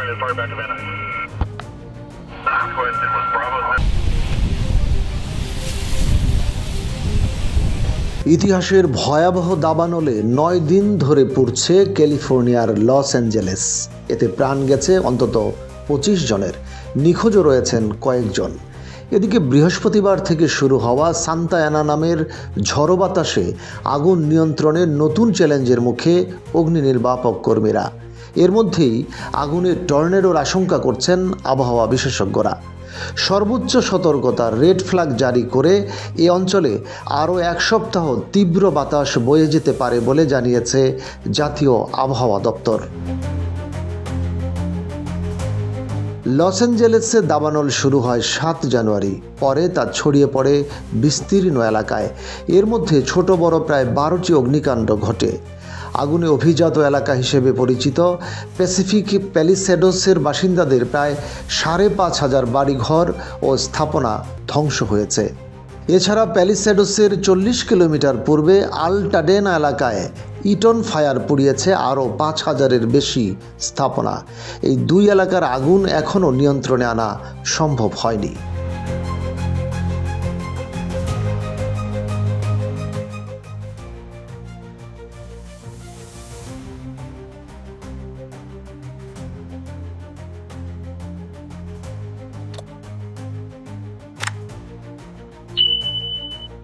as far back as Van Nuys. Last question was Bravo. ইতিহাসের ভয়াবহ দাবানলে 9 দিন ধরে পুড়ছে ক্যালিফোর্নিয়ার লস অ্যাঞ্জেলেস। এতে প্রাণ গেছে অন্তত 25 জনের, নিখোঁজও রয়েছেন কয়েকজন। এদিকে বৃহস্পতিবার থেকে শুরু হওয়া সান্তা অ্যানা নামের ঝড়ো বাতাসে আগুন নিয়ন্ত্রণের নতুন চ্যালেঞ্জের মুখে অগ্নি নির্বাপক কর্মীরা। এর মধ্যেই আগুনের টর্নেডোর আশঙ্কা করছেন আবহাওয়া বিশেষজ্ঞরা। সর্বোচ্চ সতর্কতার রেড ফ্ল্যাগ জারি করে এ অঞ্চলে আরও 1 সপ্তাহ তীব্র বাতাস বয়ে যেতে পারে বলে জানিয়েছে জাতীয় আবহাওয়া দপ্তর। লস অ্যাঞ্জেলেসে দাবানল শুরু হয় 7 জানুয়ারি, পরে তা ছড়িয়ে পড়ে বিস্তীর্ণ এলাকায়। এর মধ্যে ছোট বড় প্রায় 12টি অগ্নিকাণ্ড ঘটে। আগুনে অভিজাত এলাকা হিসেবে পরিচিত প্যাসিফিক প্যালিসেডোসের বাসিন্দাদের প্রায় 5,500 বাড়িঘর ও স্থাপনা ধ্বংস হয়েছে। এছাড়া প্যালিসেডোসের 40 কিলোমিটার পূর্বে আলটাডেনা এলাকায় ইটন ফায়ার পুড়িয়েছে আরও 5,000-এর বেশি স্থাপনা। এই 2 এলাকার আগুন এখনও নিয়ন্ত্রণে আনা সম্ভব হয়নি।